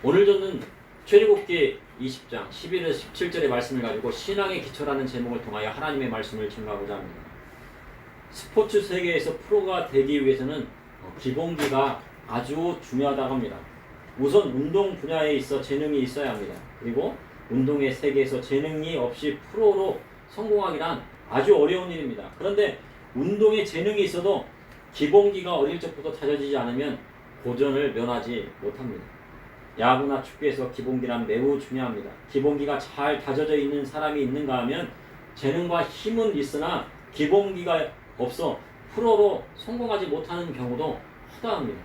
오늘 저는 출애굽기 20장 11에서 17절의 말씀을 가지고 신앙의 기초라는 제목을 통하여 하나님의 말씀을 증거하고자 합니다. 스포츠 세계에서 프로가 되기 위해서는 기본기가 아주 중요하다고 합니다. 우선 운동 분야에 있어 재능이 있어야 합니다. 그리고 운동의 세계에서 재능이 없이 프로로 성공하기란 아주 어려운 일입니다. 그런데 운동에 재능이 있어도 기본기가 어릴 적부터 다져지지 않으면 고전을 면하지 못합니다. 야구나 축구에서 기본기란 매우 중요합니다. 기본기가 잘 다져져 있는 사람이 있는가 하면 재능과 힘은 있으나 기본기가 없어 프로로 성공하지 못하는 경우도 허다합니다.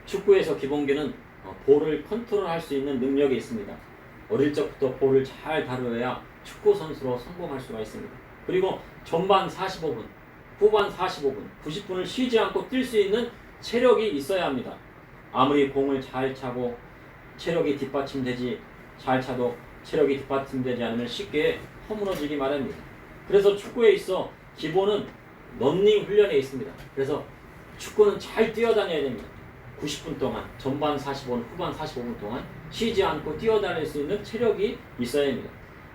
축구에서 기본기는 볼을 컨트롤할 수 있는 능력이 있습니다. 어릴 적부터 볼을 잘 다루어야 축구 선수로 성공할 수가 있습니다. 그리고 전반 45분, 후반 45분, 90분을 쉬지 않고 뛸 수 있는 체력이 있어야 합니다. 아무리 공을 잘 차고 체력이 뒷받침되지 잘 차도 체력이 뒷받침되지 않으면 쉽게 허물어지기 마련입니다. 그래서 축구에 있어 기본은 런닝 훈련에 있습니다. 그래서 축구는 잘 뛰어다녀야 됩니다. 90분 동안 전반 45분, 후반 45분 동안 쉬지 않고 뛰어다닐 수 있는 체력이 있어야 합니다.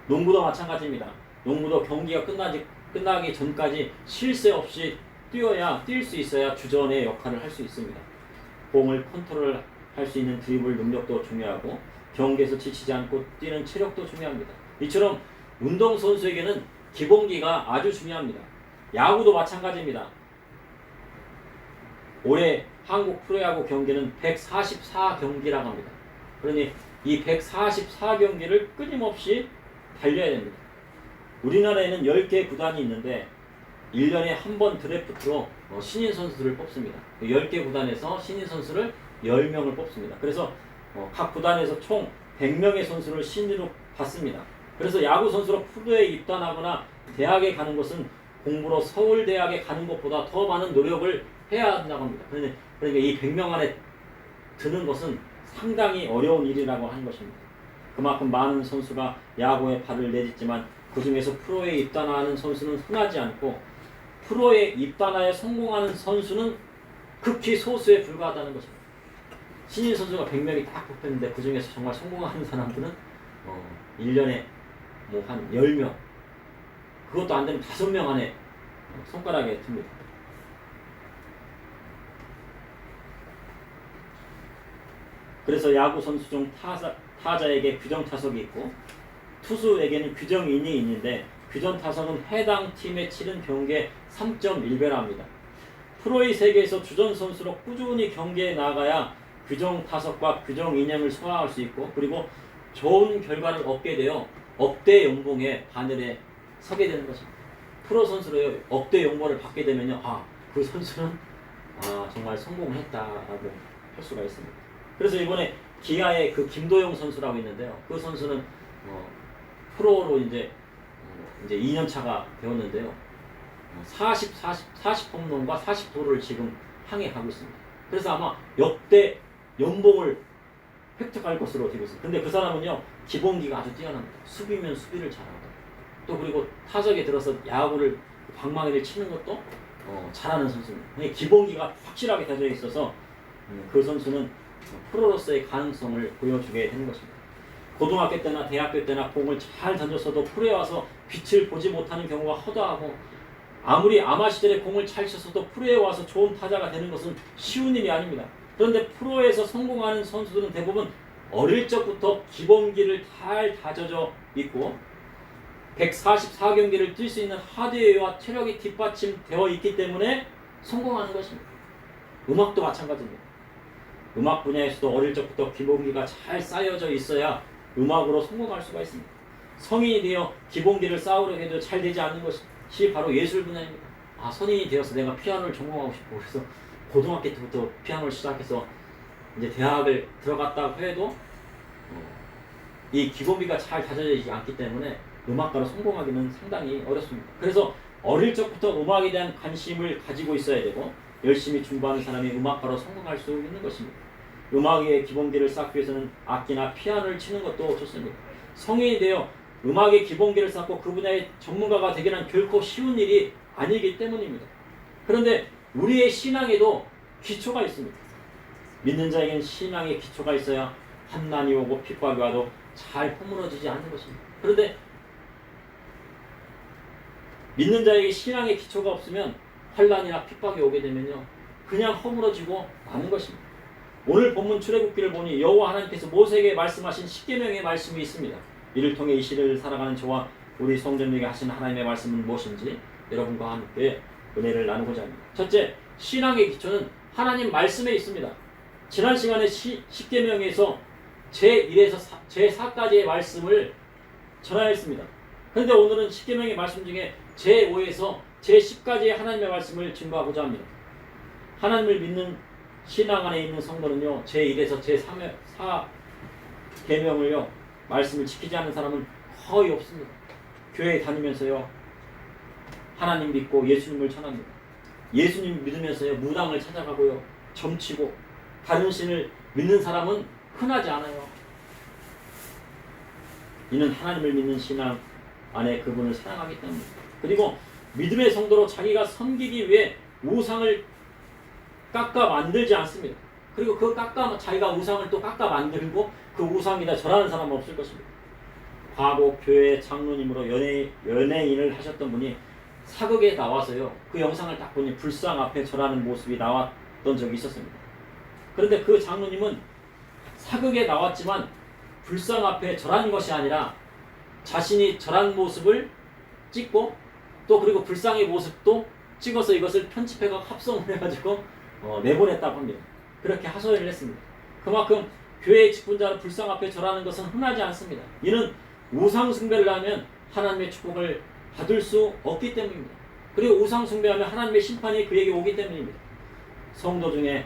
농구도 마찬가지입니다. 농구도 경기가 끝나기 전까지 쉴 새 없이 뛸 수 있어야 주전의 역할을 할 수 있습니다. 공을 컨트롤할 수 있는 드리블 능력도 중요하고 경기에서 지치지 않고 뛰는 체력도 중요합니다. 이처럼 운동선수에게는 기본기가 아주 중요합니다. 야구도 마찬가지입니다. 올해 한국 프로야구 경기는 144경기라고 합니다. 그러니 이 144경기를 끊임없이 달려야 됩니다. 우리나라에는 10개 구단이 있는데 1년에 한 번 드래프트로 신인 선수들을 뽑습니다. 10개 구단에서 신인 선수를 10명을 뽑습니다. 그래서 각 구단에서 총 100명의 선수를 신인으로 받습니다. 그래서 야구 선수로 프로에 입단하거나 대학에 가는 것은 공부로 서울대학에 가는 것보다 더 많은 노력을 해야 한다고 합니다. 그러니까 이 100명 안에 드는 것은 상당히 어려운 일이라고 하는 것입니다. 그만큼 많은 선수가 야구에 발을 내딛지만 그 중에서 프로에 입단하는 선수는 흔하지 않고 프로에 입단하여 성공하는 선수는 극히 소수에 불과하다는 것입니다. 신인 선수가 100명이 딱 뽑혔는데 그 중에서 정말 성공하는 사람들은 1년에 뭐 한 10명, 그것도 안 되면 5명 안에 손가락에 듭니다. 그래서 야구 선수 중 타자에게 규정 타석이 있고 투수에게는 규정 이닝이 있는데 규정 타석은 해당 팀에 치른 경기의 3.1배랍니다. 프로의 세계에서 주전 선수로 꾸준히 경기에 나가야 규정 타석과 규정 이닝을 소화할 수 있고 그리고 좋은 결과를 얻게 되어 억대 연봉의 바늘에 서게 되는 것입니다. 프로 선수로 억대 연봉을 받게 되면요, 그 선수는 정말 성공했다라고 할 수가 있습니다. 그래서 이번에 기아의 그 김도영 선수라고 있는데요, 그 선수는 프로로 이제 2년 차가 되었는데요, 40 홈런과 40도를 지금 향해 가고 있습니다. 그래서 아마 역대 연봉을 획득할 것으로 되고 있습니다. 근데 그 사람은요, 기본기가 아주 뛰어납니다. 수비면 수비를 잘하고 또 그리고 타석에 들어서 야구를 방망이를 치는 것도 잘하는 선수입니다. 기본기가 확실하게 다져 있어서 그 선수는 프로로서의 가능성을 보여주게 되는 것입니다. 고등학교 때나 대학교 때나 공을 잘 던졌어도 프로에 와서 빛을 보지 못하는 경우가 허다하고 아무리 아마 시절에 공을 잘 쳤어도 프로에 와서 좋은 타자가 되는 것은 쉬운 일이 아닙니다. 그런데 프로에서 성공하는 선수들은 대부분 어릴 적부터 기본기를 잘 다져져 있고 144경기를 뛸 수 있는 하드웨어와 체력이 뒷받침되어 있기 때문에 성공하는 것입니다. 음악도 마찬가지입니다. 음악 분야에서도 어릴 적부터 기본기가 잘 쌓여져 있어야 음악으로 성공할 수가 있습니다. 성인이 되어 기본기를 쌓으려고 해도 잘 되지 않는 것이 바로 예술 분야입니다. 성인이 되어서 내가 피아노를 전공하고 싶고 그래서 고등학교 때부터 피아노를 시작해서 이제 대학을 들어갔다고 해도 이 기본기가 잘 다져져 있지 않기 때문에 음악가로 성공하기는 상당히 어렵습니다. 그래서 어릴 적부터 음악에 대한 관심을 가지고 있어야 되고 열심히 준비하는 사람이 음악가로 성공할 수 있는 것입니다. 음악의 기본기를 쌓기 위해서는 악기나 피아노를 치는 것도 좋습니다. 성인이 되어 음악의 기본기를 쌓고 그 분야의 전문가가 되기는 결코 쉬운 일이 아니기 때문입니다. 그런데 우리의 신앙에도 기초가 있습니다. 믿는 자에게는 신앙의 기초가 있어야 환난이 오고 핍박이 와도 잘 허물어지지 않는 것입니다. 그런데 믿는 자에게 신앙의 기초가 없으면 환난이나 핍박이 오게 되면요, 그냥 허물어지고 마는 것입니다. 오늘 본문 출애굽기를 보니 여호와 하나님께서 모세에게 말씀하신 십계명의 말씀이 있습니다. 이를 통해 이 시대를 살아가는 저와 우리 성도님에게 하신 하나님의 말씀은 무엇인지 여러분과 함께 은혜를 나누고자 합니다. 첫째, 신앙의 기초는 하나님 말씀에 있습니다. 지난 시간에 십계명에서 제1에서 제4까지의 말씀을 전하였습니다. 그런데 오늘은 십계명의 말씀 중에 제5에서 제10까지의 하나님의 말씀을 증거하고자 합니다. 하나님을 믿는 신앙 안에 있는 성도는요, 제1에서 제4 계명을요, 말씀을 지키지 않는 사람은 거의 없습니다. 교회에 다니면서요, 하나님 믿고 예수님을 전합니다. 예수님 믿으면서요, 무당을 찾아가고요, 점치고 다른 신을 믿는 사람은 흔하지 않아요. 이는 하나님을 믿는 신앙 안에 그분을 사랑하기 때문입니다. 그리고 믿음의 성도로 자기가 섬기기 위해 우상을 깎아 만들지 않습니다. 그리고 자기가 우상을 또 깎아 만들고 그 우상이다 절하는 사람은 없을 것입니다. 과거 교회 장로님으로 연예인을 하셨던 분이 사극에 나와서요, 그 영상을 딱 보니 불상 앞에 절하는 모습이 나왔던 적이 있었습니다. 그런데 그 장로님은 사극에 나왔지만 불상 앞에 절한 것이 아니라 자신이 절한 모습을 찍고 또 그리고 불상의 모습도 찍어서 이것을 편집해서 합성을 해가지고 내보냈다고 합니다. 그렇게 하소연을 했습니다. 그만큼 교회의 직분자는 불상 앞에 절하는 것은 흔하지 않습니다. 이는 우상 숭배를 하면 하나님의 축복을 받을 수 없기 때문입니다. 그리고 우상 숭배하면 하나님의 심판이 그에게 오기 때문입니다. 성도 중에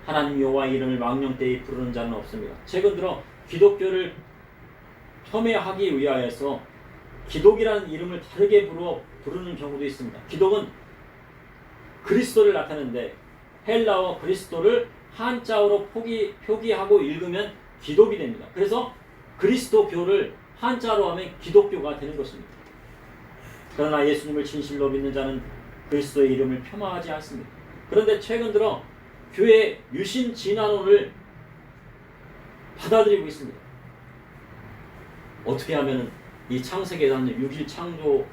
하나님 여호와의 이름을 망령되이 부르는 자는 없습니다. 최근 들어 기독교를 폄훼하기 위하여서 기독이라는 이름을 다르게 부르는 경우도 있습니다. 기독은 그리스도를 나타내는데 헬라어 그리스도를 한자어로 표기하고 읽으면 기독이 됩니다. 그래서 그리스도교를 한자로 하면 기독교가 되는 것입니다. 그러나 예수님을 진실로 믿는 자는 그리스도의 이름을 폄하하지 않습니다. 그런데 최근 들어 교회 유신 진화론을 받아들이고 있습니다. 어떻게 하면 이 창세기에 나오는 6일 창조론을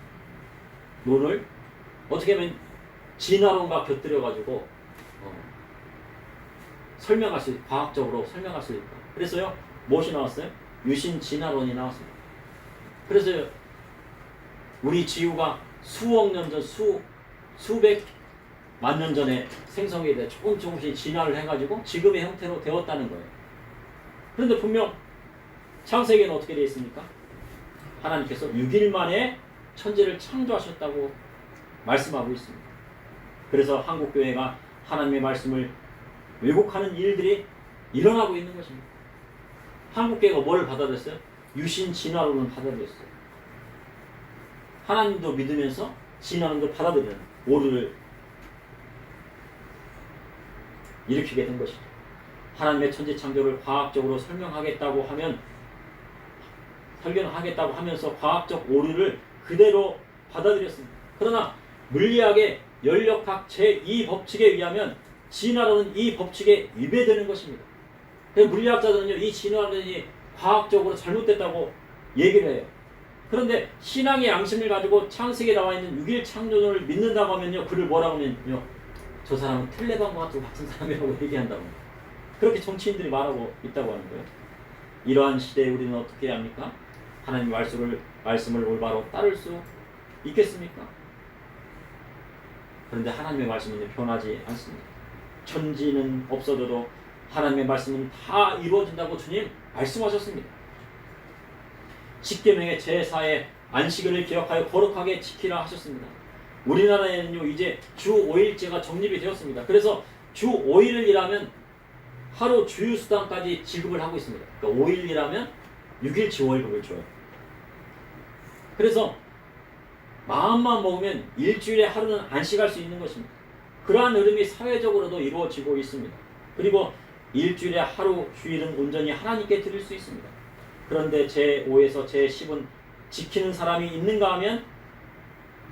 어떻게 하면 진화론과 곁들여가지고 과학적으로 설명할 수 있을까? 그래서요, 무엇이 나왔어요? 유신 진화론이 나왔습니다. 그래서 우리 지구가 수억 년 전, 수백 만 년 전에 생성에 대해 조금씩 진화를 해가지고 지금의 형태로 되었다는 거예요. 그런데 분명 창세기는 어떻게 되어 있습니까? 하나님께서 6일 만에 천지를 창조하셨다고 말씀하고 있습니다. 그래서 한국교회가 하나님의 말씀을 왜곡하는 일들이 일어나고 있는 것입니다. 한국교회가 뭘 받아들였어요? 유신 진화론을 받아들였어요. 하나님도 믿으면서 진화론도 받아들이는 오류를 일으키게 된 것이죠. 하나님의 천지 창조를 과학적으로 설명하겠다고 하면서 과학적 오류를 그대로 받아들였습니다. 그러나 물리학의 연력학 제2법칙에 의하면 진화론은 이 법칙에 위배되는 것입니다. 물리학자들은요, 이 진화론이 과학적으로 잘못됐다고 얘기를 해요. 그런데 신앙의 양심을 가지고 창세기에 나와 있는 6일 창조론을 믿는다고 하면요, 그를 뭐라고 하면요, 저 사람은 텔레반과 같은 사람이라고 얘기한다고 합니다. 그렇게 정치인들이 말하고 있다고 하는 거예요. 이러한 시대에 우리는 어떻게 해야 합니까? 하나님 말씀을 올바로 따를 수 있겠습니까? 그런데 하나님의 말씀은 변하지 않습니다. 천지는 없어져도 하나님의 말씀은 다 이루어진다고 주님 말씀하셨습니다. 십계명의 제4의 안식일을 기억하여 거룩하게 지키라 하셨습니다. 우리나라에는요, 이제 주 5일제가 정립이 되었습니다. 그래서 주 5일을 일하면 하루 주휴수당까지 지급을 하고 있습니다. 그러니까 5일 일하면 6일치 월급을 줘요. 그래서 마음만 먹으면 일주일에 하루는 안식할 수 있는 것입니다. 그러한 흐름이 사회적으로도 이루어지고 있습니다. 그리고 일주일에 하루 휴일은 온전히 하나님께 드릴 수 있습니다. 그런데 제5에서 제10은 지키는 사람이 있는가 하면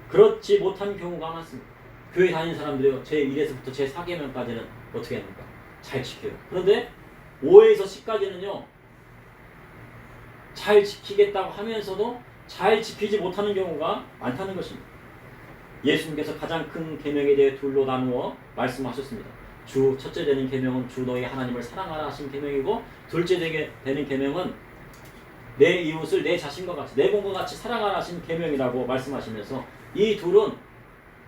그렇지 못한 경우가 많습니다. 교회 다니는 사람들이요, 제1에서부터 제4계명까지는 어떻게 합니까? 잘 지켜요. 그런데 5에서 10까지는요, 잘 지키겠다고 하면서도 잘 지키지 못하는 경우가 많다는 것입니다. 예수님께서 가장 큰 계명에 대해 둘로 나누어 말씀하셨습니다. 첫째 되는 계명은 주 너희 하나님을 사랑하라 하신 계명이고, 둘째 되는 계명은 내 이웃을 내 자신과 같이, 내 몸과 같이 사랑하라 하신 계명이라고 말씀하시면서, 이 둘은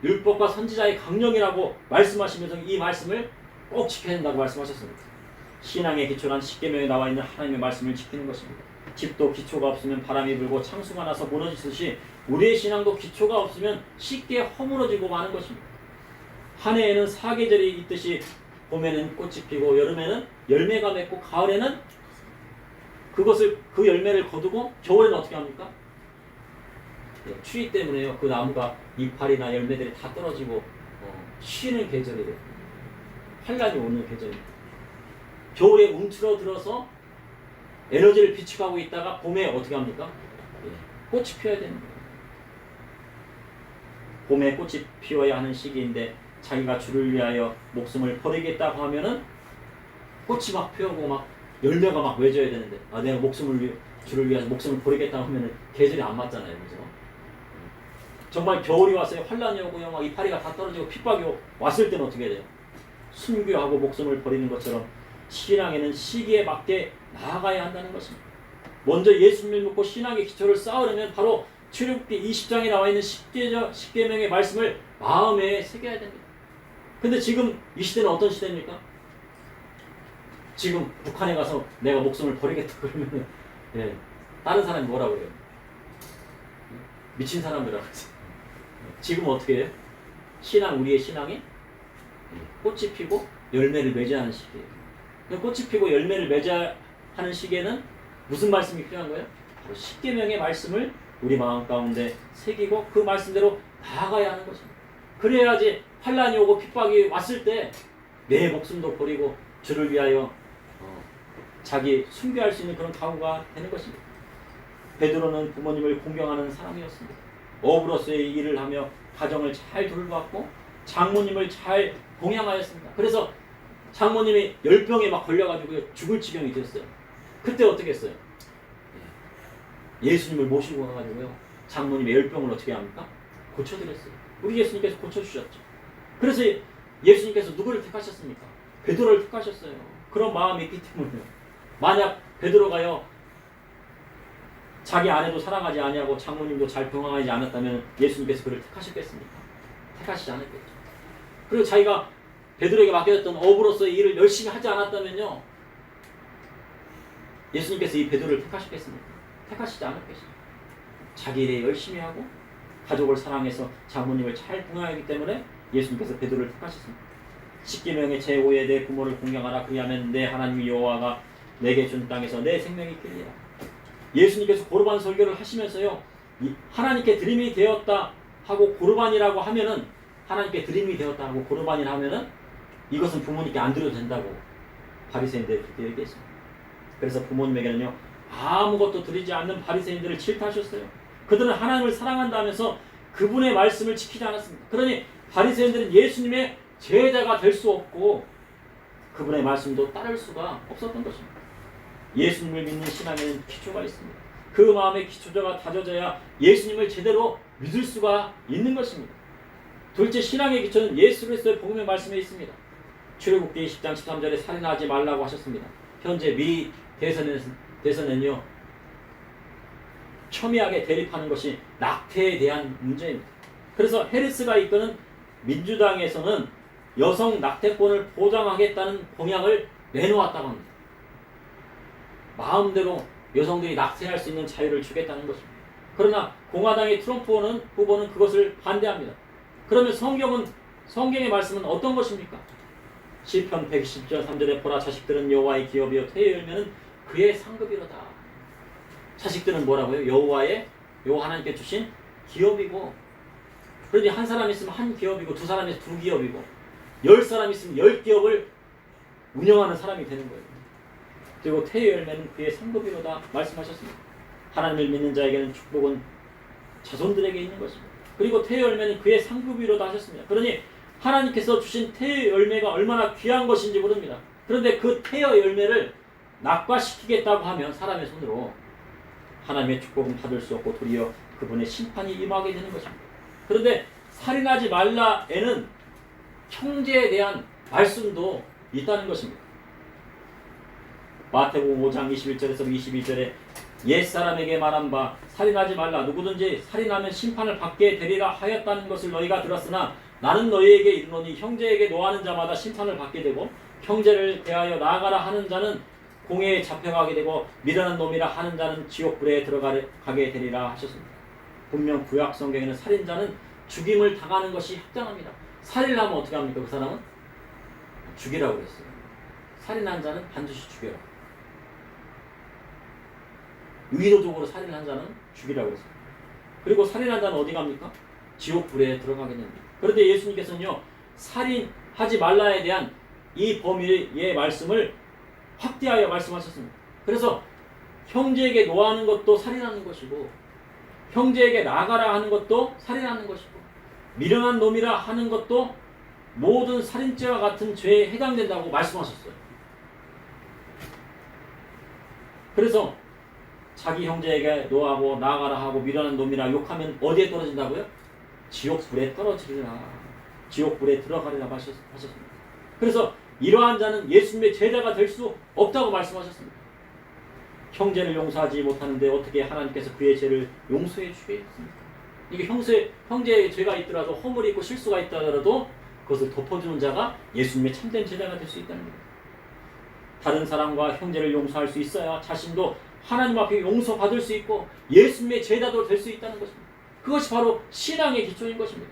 율법과 선지자의 강령이라고 말씀하시면서 이 말씀을 꼭 지켜야 된다고 말씀하셨습니다. 신앙의 기초란 십계명에 나와 있는 하나님의 말씀을 지키는 것입니다. 집도 기초가 없으면 바람이 불고 창수가 나서 무너지듯이 우리의 신앙도 기초가 없으면 쉽게 허물어지고 마는 것입니다. 한 해에는 사계절이 있듯이 봄에는 꽃이 피고 여름에는 열매가 맺고 가을에는 그 열매를 거두고 겨울에는 어떻게 합니까? 추위 때문에요. 그 나무가 이파리나 열매들이 다 떨어지고 쉬는 계절이래요. 환란이 오는 계절입니다. 겨울에 움츠러들어서 에너지를 비축하고 있다가 봄에 어떻게 합니까? 꽃이 피어야 됩니다. 봄에 꽃이 피어야 하는 시기인데 자기가 주를 위하여 목숨을 버리겠다고 하면은 꽃이 막 피어고 막 열매가 막 맺어야 되는데, 내가 주를 위해서 목숨을 버리겠다고 하면은 계절이 안 맞잖아요. 그죠? 정말 겨울이 왔어요. 환란이 오고요. 막 이파리가 다 떨어지고 핍박이 왔을 때는 어떻게 돼요? 순교하고 목숨을 버리는 것처럼 신앙에는 시기에 맞게 나아가야 한다는 것입니다. 먼저 예수님을 믿고 신앙의 기초를 쌓으려면 바로 출애굽기 20장에 나와 있는 십계명의 말씀을 마음에 새겨야 됩니다. 근데 지금 이 시대는 어떤 시대입니까? 지금 북한에 가서 내가 목숨을 버리겠다 그러면 다른 사람이 뭐라 그래요? 미친 사람이라고 그러죠. 지금 어떻게 해요? 우리의 신앙이 꽃이 피고 열매를 맺어야 하는 시기예요. 꽃이 피고 열매를 맺어야 하는 시기에는 무슨 말씀이 필요한 거예요? 바로 십계명의 말씀을 우리 마음 가운데 새기고 그 말씀대로 나아가야 하는 것입니다. 그래야지 환란이 오고 핍박이 왔을 때 내 목숨도 버리고 주를 위하여 자기 순교할 수 있는 그런 각오가 되는 것입니다. 베드로는 부모님을 공경하는 사람이었습니다. 어부로서의 일을 하며 가정을 잘 돌보았고 장모님을 잘 봉양하였습니다. 그래서 장모님이 열병에 막 걸려가지고 죽을 지경이 됐어요. 그때 어떻게 했어요? 예수님을 모시고 가가지고요, 장모님의 열병을 어떻게 합니까? 고쳐드렸어요. 우리 예수님께서 고쳐주셨죠. 그래서 예수님께서 누구를 택하셨습니까? 베드로를 택하셨어요. 그런 마음이 있기 때문에요. 만약 베드로가요, 자기 아내도 사랑하지 아니하고 장모님도 잘 병황하지 않았다면 예수님께서 그를 택하셨겠습니까? 택하시지 않았겠죠. 그리고 자기가 베드로에게 맡겨졌던 어부로서의 일을 열심히 하지 않았다면요, 예수님께서 이 베드로를 택하셨겠습니까? 택하시지 않았겠죠. 자기 일에 열심히 하고 가족을 사랑해서 장모님을 잘 봉양하기 때문에 예수님께서 베드로를 택하셨습니다. 십계명의 제5에 내 부모를 공경하라. 그리하면 내 하나님 여호와가 내게 준 땅에서 내 생명이 있으리라. 예수님께서 고르반 설교를 하시면서요, 하나님께 드림이 되었다 하고 고르반이라고 하면은, 하나님께 드림이 되었다 하고 고르반이라 하면은 이것은 부모님께 안 드려도 된다고 바리새인들이 그렇게 얘기했습니다. 그래서 부모님에게는요, 아무것도 드리지 않는 바리새인들을 질타하셨어요. 그들은 하나님을 사랑한다면서 그분의 말씀을 지키지 않았습니다. 그러니 바리새인들은 예수님의 제자가 될 수 없고 그분의 말씀도 따를 수가 없었던 것입니다. 예수님을 믿는 신앙에는 기초가 있습니다. 그 마음의 기초가 다져져야 예수님을 제대로 믿을 수가 있는 것입니다. 둘째, 신앙의 기초는 예수 그리스도의 복음의 말씀에 있습니다. 출애굽기 10장 13절에 살인하지 말라고 하셨습니다. 현재 미 대선에는요, 첨예하게 대립하는 것이 낙태에 대한 문제입니다. 그래서 헤르스가 이끄는 민주당에서는 여성 낙태권을 보장하겠다는 공약을 내놓았다고 합니다. 마음대로 여성들이 낙태할 수 있는 자유를 주겠다는 것입니다. 그러나 공화당의 트럼프 후보는 그것을 반대합니다. 그러면 성경의 말씀은 어떤 것입니까? 시편 120절 3절에 보라, 자식들은 여호와의 기업이요 태의 열매는 그의 상급이로다. 자식들은 뭐라고요? 여호와 하나님께 주신 기업이고, 그러니 한 사람 있으면 한 기업이고, 두 사람 있으면 두 기업이고, 10사람 있으면 10기업을 운영하는 사람이 되는 거예요. 그리고 태의 열매는 그의 상급이로다 말씀하셨습니다. 하나님을 믿는 자에게는 축복은 자손들에게 있는 것입니다. 그리고 태의 열매는 그의 상급이로다 하셨습니다. 그러니 하나님께서 주신 태의 열매가 얼마나 귀한 것인지 모릅니다. 그런데 그 태의 열매를 낙과시키겠다고 하면 사람의 손으로 하나님의 축복은 받을 수 없고 도리어 그분의 심판이 임하게 되는 것입니다. 그런데 살인하지 말라에는 형제에 대한 말씀도 있다는 것입니다. 마태복음 5장 21절에서 22절에 옛사람에게 말한 바 살인하지 말라 누구든지 살인하면 심판을 받게 되리라 하였다는 것을 너희가 들었으나 나는 너희에게 이르노니 형제에게 노하는 자마다 심판을 받게 되고 형제를 대하여 나아가라 하는 자는 공회에 잡혀가게 되고 미련한 놈이라 하는 자는 지옥불에 들어가게 되리라 하셨습니다. 분명 구약 성경에는 살인자는 죽임을 당하는 것이 합당합니다. 살인을 하면 어떻게 합니까? 그 사람은 죽이라고 그랬어요. 살인한 자는 반드시 죽여라. 의도적으로 살인한 자는 죽이라고 했어요. 그리고 살인한 자는 어디 갑니까? 지옥불에 들어가게 됩니다. 그런데 예수님께서는요, 살인하지 말라에 대한 이 범위의 말씀을 확대하여 말씀하셨습니다. 그래서 형제에게 노하는 것도 살인하는 것이고 형제에게 나가라 하는 것도 살인하는 것이고 미련한 놈이라 하는 것도 모든 살인죄와 같은 죄에 해당된다고 말씀하셨어요. 그래서 자기 형제에게 노하고 나가라 하고 미련한 놈이라 욕하면 어디에 떨어진다고요? 지옥불에 떨어지리라. 지옥불에 들어가리라 하셨습니다. 그래서 이러한 자는 예수님의 제자가 될 수 없다고 말씀하셨습니다. 형제를 용서하지 못하는데 어떻게 하나님께서 그의 죄를 용서해 주겠습니까? 이게 형제의 죄가 있더라도 허물이 있고 실수가 있더라도 그것을 덮어주는 자가 예수님의 참된 제자가 될 수 있다는 거예요. 다른 사람과 형제를 용서할 수 있어야 자신도 하나님 앞에 용서받을 수 있고 예수님의 제자도 될 수 있다는 것입니다. 그것이 바로 신앙의 기초인 것입니다.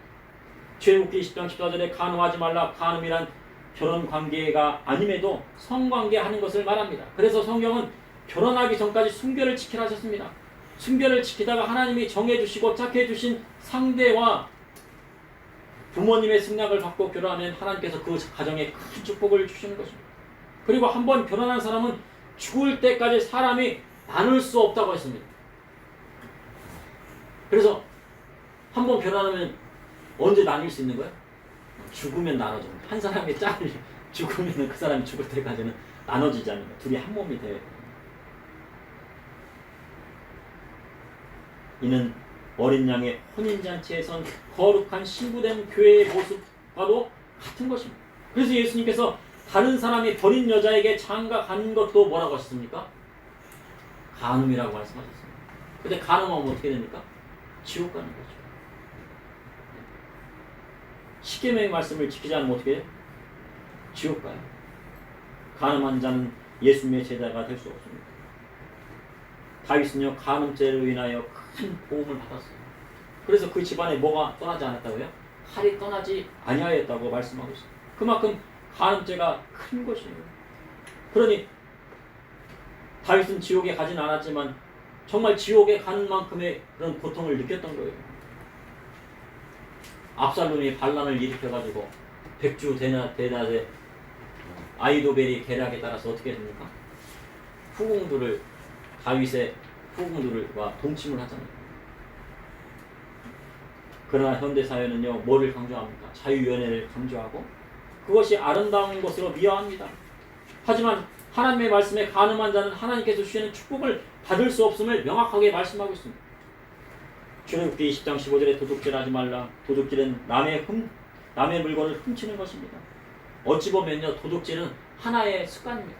출애굽기 20장 14절에 간음하지 말라. 간음이란 결혼관계가 아님에도 성관계하는 것을 말합니다. 그래서 성경은 결혼하기 전까지 순결을 지키라 하셨습니다. 순결을 지키다가 하나님이 정해주시고 짝해주신 상대와 부모님의 승낙을 받고 결혼하면 하나님께서 그 가정에 큰 축복을 주시는 것입니다. 그리고 한번 결혼한 사람은 죽을 때까지 사람이 나눌 수 없다고 했습니다. 그래서 한번 결혼하면 언제 나뉠 수 있는 거예요? 죽으면 나눠져. 한 사람이 죽으면 그 사람이 죽을 때까지는 나눠지지 않는다. 둘이 한 몸이 돼요. 이는 어린 양의 혼인잔치에선 거룩한 신부된 교회의 모습과도 같은 것입니다. 그래서 예수님께서 다른 사람이 버린 여자에게 장가 가는 것도 뭐라고 하셨습니까? 간음이라고 말씀하셨습니다. 근데 간음하면 어떻게 됩니까? 지옥 가는 거죠. 십계명의 말씀을 지키지 않으면 어떻게 해요? 지옥 가요. 간음한 자는 예수님의 제자가 될 수 없습니다. 다윗은요, 간음죄로 인하여 큰 보험을 받았어요. 그래서 그 집안에 뭐가 떠나지 않았다고요? 칼이 떠나지 아니하였다고 말씀하고 있어요. 그만큼 간음죄가 큰 것이에요. 그러니 다윗은 지옥에 가진 않았지만 정말 지옥에 가는 만큼의 그런 고통을 느꼈던 거예요. 압살롬이 반란을 일으켜가지고 백주 대낮에 아이도벨이 계략에 따라서 어떻게 됩니까? 다윗의 후궁들과 동침을 하잖아요. 그러나 현대사회는요, 뭐를 강조합니까? 자유연애를 강조하고 그것이 아름다운 것으로 미화합니다. 하지만 하나님의 말씀에 간음한 자는 하나님께서 주시는 축복을 받을 수 없음을 명확하게 말씀하고 있습니다. 출애굽기 20장 15절에 도둑질하지 말라. 도둑질은 남의 물건을 훔치는 것입니다. 어찌 보면요, 도둑질은 하나의 습관입니다.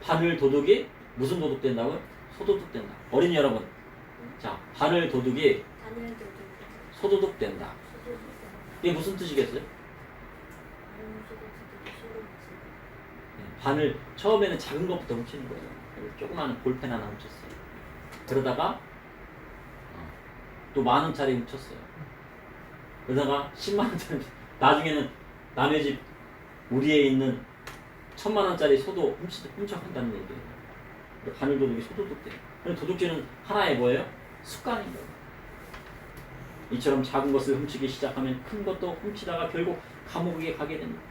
바늘 도둑이 무슨 도둑 된다고요? 소도둑 된다. 어린이 여러분, 자, 바늘 도둑이 소도둑 된다. 이게 무슨 뜻이겠어요? 바늘 처음에는 작은 것부터 훔치는 거예요. 조그마한 볼펜 하나 훔쳤어요. 그러다가 또 10,000원짜리 훔쳤어요. 그러다가 100,000원짜리, 나중에는 남의 집 우리에 있는 1,000,000원짜리 소도 훔쳐간다는 얘기예요. 바늘 도둑이 소도둑 돼요. 도둑질은 하나의 뭐예요? 습관인 거예요. 이처럼 작은 것을 훔치기 시작하면 큰 것도 훔치다가 결국 감옥에 가게 됩니다.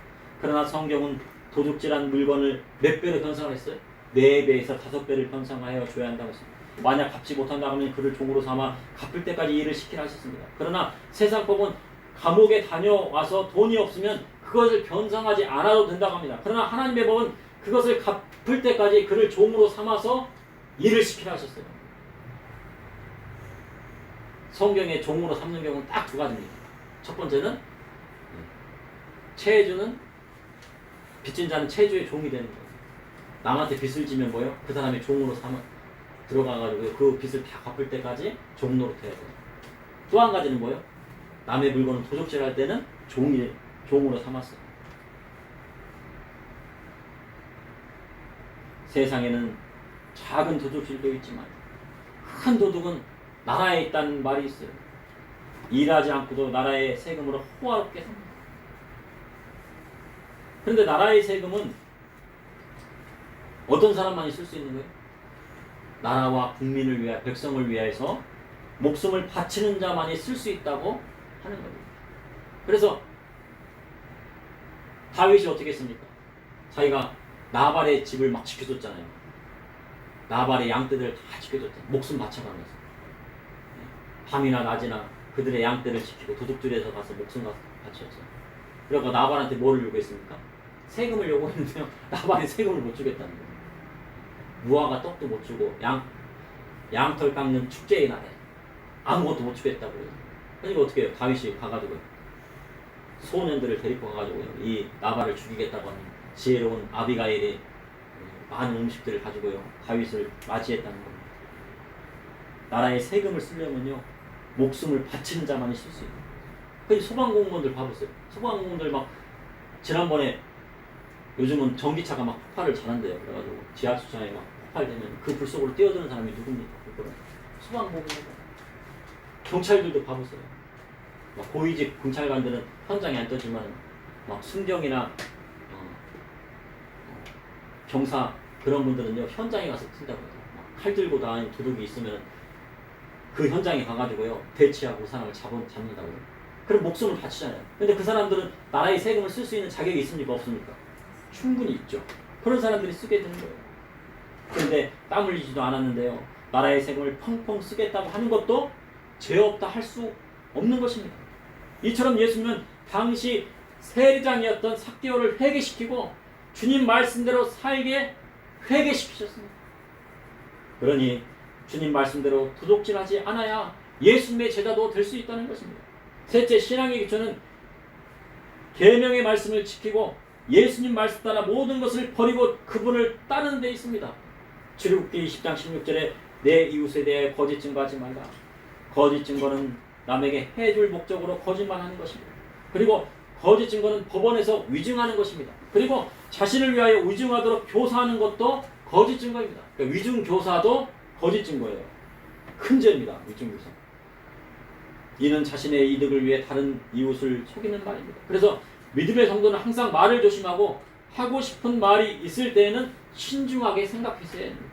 그러나 성경은 도둑질한 물건을 몇 배로 변상을 했어요? 4배에서 5배를 변상하여 줘야 한다고 했습니다. 만약 갚지 못한다 하면 그를 종으로 삼아 갚을 때까지 일을 시키라 하셨습니다. 그러나 세상법은 감옥에 다녀와서 돈이 없으면 그것을 변상하지 않아도 된다고 합니다. 그러나 하나님의 법은 그것을 갚을 때까지 그를 종으로 삼아서 일을 시키라 하셨어요. 성경에 종으로 삼는 경우는 딱 두 가지입니다. 첫 번째는 채주는 빚진 자는 채주의 종이 되는 거예요. 남한테 빚을 지면 뭐예요? 그 사람이 종으로 들어가가지고 그 빚을 다 갚을 때까지 종 노릇해야 돼요. 또 한 가지는 뭐예요? 남의 물건을 도둑질할 때는 종으로 삼았어요. 세상에는 작은 도둑질도 있지만 큰 도둑은 나라에 있다는 말이 있어요. 일하지 않고도 나라의 세금으로 호화롭게 삽니다. 그런데 나라의 세금은 어떤 사람만이 쓸 수 있는 거예요? 나라와 국민을 위하여, 백성을 위하여서 목숨을 바치는 자만이 쓸 수 있다고 하는 겁니다. 그래서 다윗이 어떻게 했습니까? 자기가 나발의 집을 막 지켜줬잖아요. 나발의 양떼들을 다 지켜줬잖아요. 목숨 바쳐가면서 밤이나 낮이나 그들의 양떼를 지키고 도둑질해서 가서 목숨 바쳤어요. 그리고 나발한테 뭐를 요구했습니까? 세금을 요구했는데요. 나발이 세금을 못 주겠다는 거예요. 무화과 떡도 못 주고 양털 깎는 축제의 날에 아무것도 못 주겠다고요. 그러니까 어떻게 해요? 다윗이 가가지고 소년들을 데리고 가가지고 이 나발을 죽이겠다고 하는 지혜로운 아비가일이 많은 음식들을 가지고요 다윗을 맞이했다는 겁니다. 나라의 세금을 쓰려면요 목숨을 바치는 자만이 쓸 수 있는 거예요. 그 소방공무원들 봐보세요. 소방공무원들 막 지난번에 요즘은 전기차가 막 폭발을 잘한대요. 그래가지고 지하주차장에 막 폭발되면 그 불 속으로 뛰어드는 사람이 누굽니까? 그거는 소방공무원. 경찰들도 봐보세요. 막 고위직 경찰관들은 현장에 안 떠지만 막 순경이나 경사 그런 분들은요 현장에 가서 뛴다고 해요. 칼 들고 다니는 도둑이 있으면 그 현장에 가가지고요 대치하고 그 사람을 잡는다고요. 그럼 목숨을 바치잖아요. 근데 그 사람들은 나라의 세금을 쓸 수 있는 자격이 있습니까? 없습니까? 충분히 있죠. 그런 사람들이 쓰게 되는 거예요. 그런데 땀 흘리지도 않았는데요 나라의 세금을 펑펑 쓰겠다고 하는 것도 죄 없다 할 수 없는 것입니다. 이처럼 예수님은 당시 세리장이었던 삭개오를 회개시키고 주님 말씀대로 살게 회개시키셨습니다. 그러니 주님 말씀대로 도둑질하지 않아야 예수님의 제자도 될 수 있다는 것입니다. 셋째, 신앙의 기초는 계명의 말씀을 지키고 예수님 말씀 따라 모든 것을 버리고 그분을 따르는 데 있습니다. 출애굽기 20장 16절에 내 이웃에 대해 거짓 증거하지 말라. 거짓 증거는 남에게 해줄 목적으로 거짓말하는 것입니다. 그리고 거짓 증거는 법원에서 위증하는 것입니다. 그리고 자신을 위하여 위증하도록 교사하는 것도 거짓 증거입니다. 그러니까 위증 교사도 거짓 증거예요. 큰 죄입니다. 위증 교사. 이는 자신의 이득을 위해 다른 이웃을 속이는 말입니다. 그래서 믿음의 성도는 항상 말을 조심하고 하고 싶은 말이 있을 때에는 신중하게 생각했어야 합니다.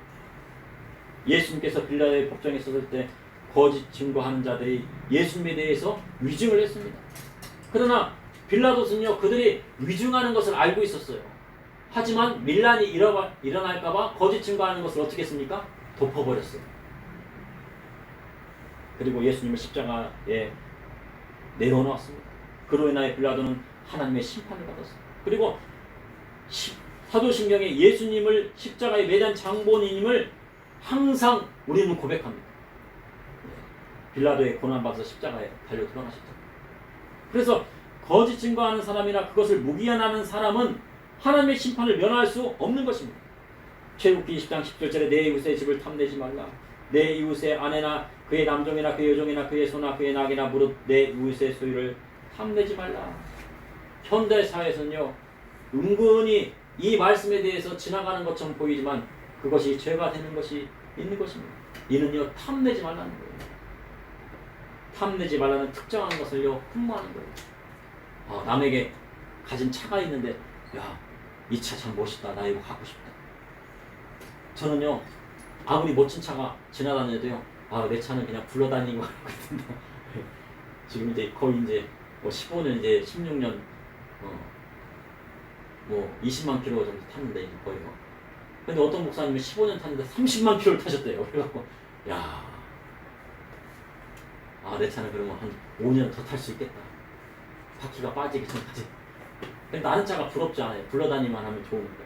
예수님께서 빌라도의 법정에 섰을 때 거짓 증거하는 자들이 예수님에 대해서 위증을 했습니다. 그러나 빌라도는요 그들이 위증하는 것을 알고 있었어요. 하지만 밀란이 일어날까봐 거짓 증거하는 것을 어떻게 했습니까? 덮어버렸어요. 그리고 예수님을 십자가에 내려놓았습니다. 그로 인하여 빌라도는 하나님의 심판을 받았어요. 그리고 사도신경에 예수님을 십자가에 매단 장본인임을 항상 우리는 고백합니다. 빌라도의 고난받아서 십자가에 달려 돌아가셨죠. 그래서 거짓 증거하는 사람이나 그것을 묵인하는 사람은 하나님의 심판을 면할 수 없는 것입니다. 출애굽기 20장 10절에 내 이웃의 집을 탐내지 말라. 내 이웃의 아내나 그의 남종이나 그의 여종이나 그의 소나 그의 낙이나 무릇 내 이웃의 소유를 탐내지 말라. 현대 사회에서는요 은근히 이 말씀에 대해서 지나가는 것처럼 보이지만 그것이 죄가 되는 것이 있는 것입니다. 이는요 탐내지 말라는 거예요. 탐내지 말라는 특정한 것을요 흠모하는 거예요. 남에게 가진 차가 있는데 야, 이 차 참 멋있다. 나 이거 갖고 싶다. 저는요 아무리 멋진 차가 지나다녀도요 내 차는 그냥 굴러다니는 거 같은데 지금 이제 거의 이제 15년 이제 16년 20만 킬로 정도 탔는데 이제 거의 근데 어떤 목사님은 15년 탔는데 30만 킬로를 타셨대요. 그래갖고 내 차는 그러면 한 5년 더 탈 수 있겠다. 바퀴가 빠지기 전까지. 근데 나는 차가 부럽지 않아요. 굴러다니만 하면 좋은 거예요.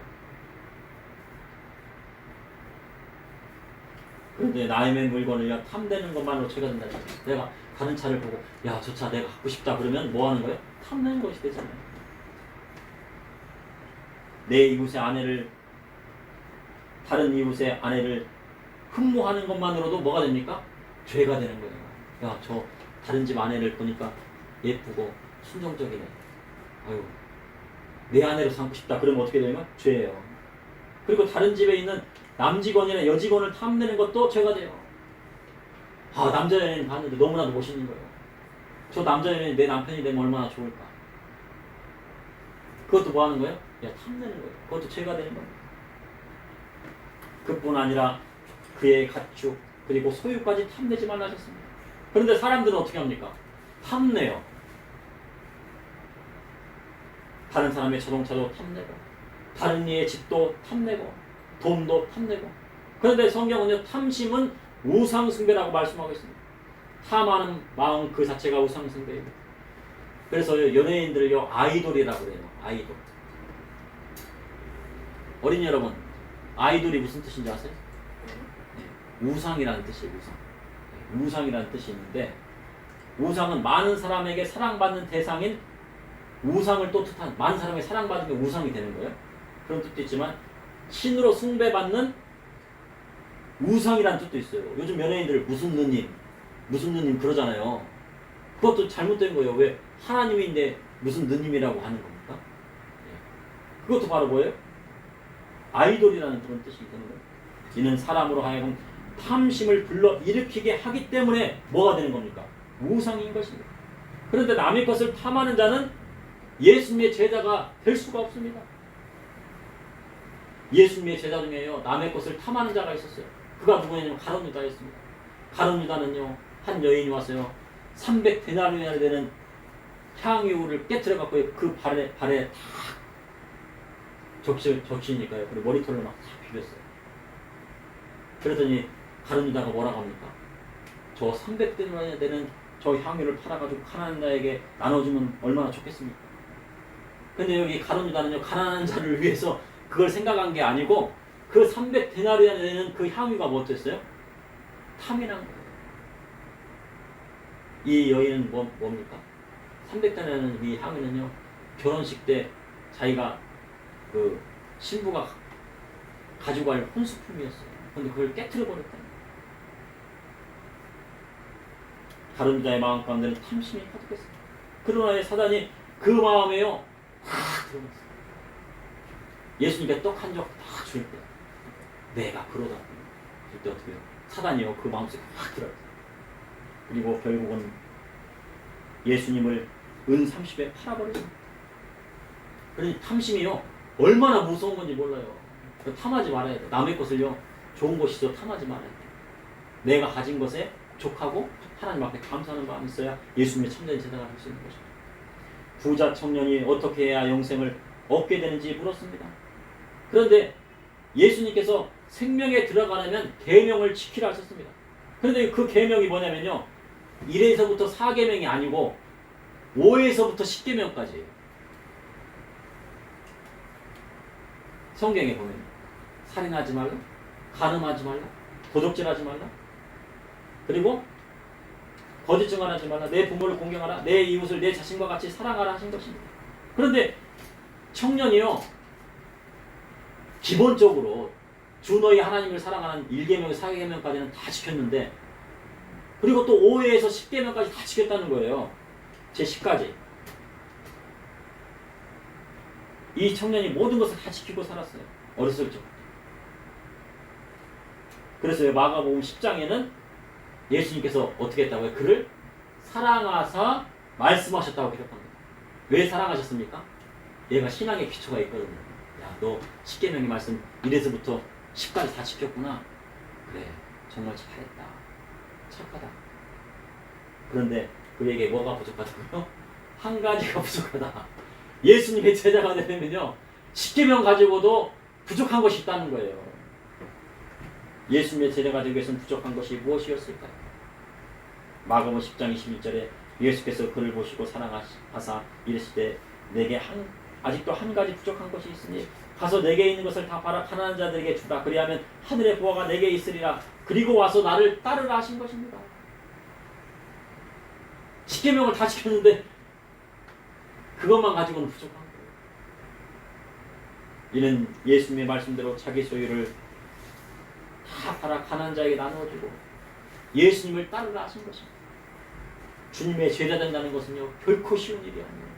그런데 남의 물건을 탐내는 것만으로 죄가 된다는 거예요. 내가 다른 차를 보고 야, 저 차 내가 갖고 싶다 그러면 뭐 하는 거예요? 탐내는 것이 되잖아요. 내 이웃의 아내를, 다른 이웃의 아내를 흠모하는 것만으로도 뭐가 됩니까? 죄가 되는 거예요. 야, 저 다른 집 아내를 보니까 예쁘고 순종적이네. 아유, 내 아내로 삼고 싶다. 그러면 어떻게 되면 죄예요. 그리고 다른 집에 있는 남직원이나 여직원을 탐내는 것도 죄가 돼요. 아, 남자 연예인 봤는데 너무나도 멋있는 거예요. 저 남자 연예인 내 남편이 되면 얼마나 좋을까. 그것도 뭐 하는 거예요? 야, 탐내는 거예요. 그것도 죄가 되는 거예요. 그뿐 아니라 그의 가축 그리고 소유까지 탐내지 말라 하셨습니다. 그런데 사람들은 어떻게 합니까? 탐내요. 다른 사람의 자동차도 탐내고 다른 이의 집도 탐내고 돈도 탐내고. 그런데 성경은요, 탐심은 우상숭배라고 말씀하고 있습니다. 탐하는 마음 그 자체가 우상숭배입니다. 그래서 연예인들을요, 아이돌이라고 그래요. 아이돌. 어린이 여러분, 아이돌이 무슨 뜻인지 아세요? 우상이라는 뜻이에요. 우상. 우상이라는 뜻이 있는데, 우상은 많은 사람에게 사랑받는 대상인 우상을 또 뜻한, 많은 사람에게 사랑받는 게 우상이 되는 거예요. 그런 뜻도 있지만 신으로 숭배받는 우상이라는 뜻도 있어요. 요즘 연예인들 무슨 누님 그러잖아요. 그것도 잘못된 거예요. 왜? 하나님인데 무슨 누님이라고 하는 겁니까? 그것도 바로 뭐예요? 아이돌이라는 그런 뜻이 되는 거예요. 이는 사람으로 하여금 탐심을 불러일으키게 하기 때문에 뭐가 되는 겁니까? 우상인 것입니다. 그런데 남의 것을 탐하는 자는 예수님의 제자가 될 수가 없습니다. 예수님의 제자 중에요, 남의 것을 탐하는 자가 있었어요. 그가 누구냐면 가룟 유다였습니다. 가룟 유다는요, 한 여인이 왔어요. 300데나리온이나 되는 향유를 깨트려 갖고 그 발에 탁 적시니까요. 그리고 머리털로 막 탁 비볐어요. 그러더니 가룟 유다가 뭐라고 합니까? 저 300데나리온이나 되는 저 향유를 팔아가지고 가난한 자에게 나눠주면 얼마나 좋겠습니까? 근데 여기 가룟 유다는요, 가난한 자를 위해서 그걸 생각한 게 아니고 그 300데나리온이나 되는 그 향유가 뭐였어요? 탐이란 거예요. 이 여인은 뭡니까? 300데나리온 이 향유는요, 결혼식 때 자기가 그 신부가 가지고 갈 혼수품이었어요. 근데 그걸 깨트려 버렸다. 가룟 유다의 마음 가운데는 탐심이 가득했습니다. 그러나 사단이 그 마음에요, 확 들어갔어요. 예수님께 떡 한 적 다 줄 때, 내가 그러다 줄 때 어떻게 해요? 사단이요, 그 마음속에 확 들어갔어요. 그리고 결국은 예수님을 은 30에 팔아버리죠. 그러니 탐심이요, 얼마나 무서운 건지 몰라요. 탐하지 말아야 돼. 남의 것을요, 좋은 것이죠, 탐하지 말아야 돼. 내가 가진 것에 족하고 하나님 앞에 감사하는 마음이 있어야 예수님의 참된 제자가 될 수 있는 것입니다. 부자 청년이 어떻게 해야 영생을 얻게 되는지 물었습니다. 그런데 예수님께서 생명에 들어가려면 계명을 지키라 하셨습니다. 그런데 그 계명이 뭐냐면요, 1에서부터 4계명이 아니고 5에서부터 10계명까지예요. 성경에 보면 살인하지 말라, 간음하지 말라, 도적질하지 말라, 그리고 거짓 증언하지 말라, 내 부모를 공경하라, 내 이웃을 내 자신과 같이 사랑하라 하신 것입니다. 그런데 청년이요, 기본적으로 주 너희 하나님을 사랑하는 1계명, 4계명까지는 다 지켰는데, 그리고 또 5에서 10계명까지 다 지켰다는 거예요. 제 10까지. 이 청년이 모든 것을 다 지키고 살았어요. 어렸을 적. 그래서 마가복음 10장에는 예수님께서 어떻게 했다고요? 그를 사랑하사 말씀하셨다고 기록합니다. 왜 사랑하셨습니까? 얘가 신앙의 기초가 있거든요. 야, 너 10계명의 말씀 1에서부터 10까지 다 지켰구나. 그래, 정말 잘했다. 착하다. 그런데 그에게 뭐가 부족하다고요? 한 가지가 부족하다. 예수님의 제자가 되면요, 10계명 가지고도 부족한 것이 있다는 거예요. 예수님의 제자가 되기 위해서는 부족한 것이 무엇이었을까요? 마가복음 10장 21절에 예수께서 그를 보시고 사랑하사 이르시되 내게 아직도 한 가지 부족한 것이 있으니 가서 내게 있는 것을 다 팔아 가난한 자들에게 주라. 그리하면 하늘의 보화가 내게 있으리라. 그리고 와서 나를 따르라 하신 것입니다. 십계명을 다 지켰는데 그것만 가지고는 부족한 거예요. 이는 예수님의 말씀대로 자기 소유를 다 팔아 가난한 자에게 나누어주고 예수님을 따르라 하신 것입니다. 주님의 제자 된다는 것은요 결코 쉬운 일이 아니에요.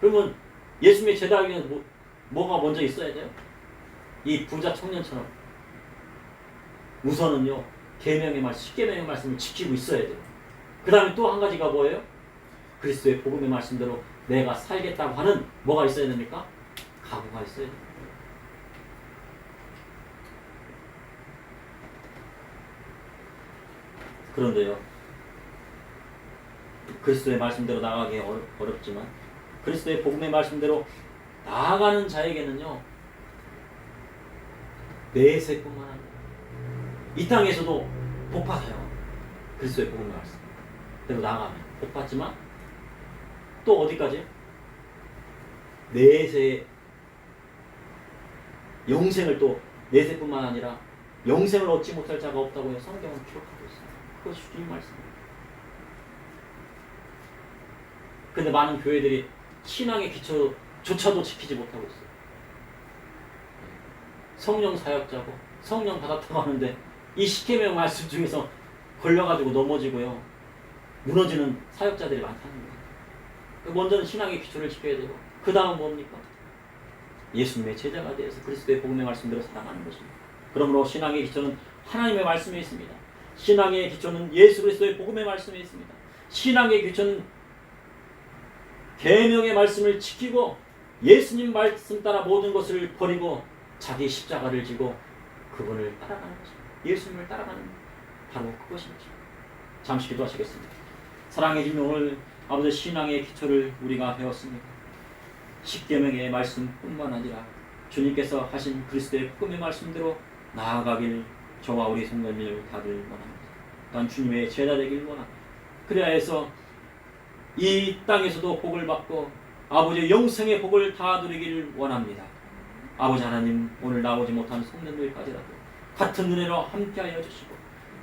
그러면 예수님의 제자에게는 뭐가 먼저 있어야 돼요? 이 부자 청년처럼 우선은요 계명의 말씀, 십계명의 말씀을 지키고 있어야 돼요. 그 다음에 또 한 가지가 뭐예요? 그리스도의 복음의 말씀대로 내가 살겠다고 하는 뭐가 있어야 됩니까? 각오가 있어야 됩니다. 그런데요 그리스도의 말씀대로 나아가기 어렵지만 그리스도의 복음의 말씀대로 나아가는 자에게는요 내세뿐만 아니라 이 땅에서도 복받아요. 그리스도의 복음의 말씀대로 나아가면 복받지만 또 어디까지요? 내세 영생을 또 내세뿐만 아니라 영생을 얻지 못할 자가 없다고 해서 성경은 기록하고 있어요. 그것이 주님 말씀입니다. 근데 많은 교회들이 신앙의 기초조차도 지키지 못하고 있어요. 성령 사역자고 성령 받았다고 하는데 이 십계명 말씀 중에서 걸려가지고 넘어지고요 무너지는 사역자들이 많다는 거예요. 먼저는 신앙의 기초를 지켜야 되고 그 다음 뭡니까? 예수님의 제자가 되어서 그리스도의 복음의 말씀대로 살아가는 것입니다. 그러므로 신앙의 기초는 하나님의 말씀에 있습니다. 신앙의 기초는 예수 그리스도의 복음의 말씀에 있습니다. 신앙의 기초는 계명의 말씀을 지키고 예수님 말씀 따라 모든 것을 버리고 자기 십자가를 지고 그분을 따라가는 것입니다. 예수님을 따라가는 바로 그것입니다. 잠시 기도하시겠습니다. 사랑해 주님, 오늘 아버지 신앙의 기초를 우리가 배웠습니다. 십계명의 말씀뿐만 아니라 주님께서 하신 그리스도의 복음의 말씀대로 나아가길 저와 우리 성도님들 다들 원합니다. 또한 주님의 제자 되길 원합니다. 그래야 해서 이 땅에서도 복을 받고 아버지의 영생의 복을 다 누리기를 원합니다. 아버지 하나님, 오늘 나오지 못한 성도들까지라도 같은 은혜로 함께하여 주시고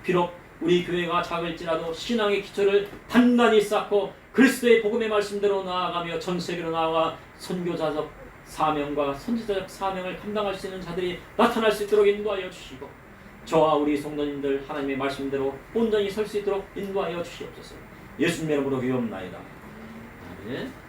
비록 우리 교회가 작을지라도 신앙의 기초를 단단히 쌓고 그리스도의 복음의 말씀대로 나아가며 전 세계로 나아가 선교자적 사명과 선지자적 사명을 감당할 수 있는 자들이 나타날 수 있도록 인도하여 주시고 저와 우리 성도님들 하나님의 말씀대로 온전히 설 수 있도록 인도하여 주시옵소서. 예수님의 이름으로 기도합나이다. 아멘.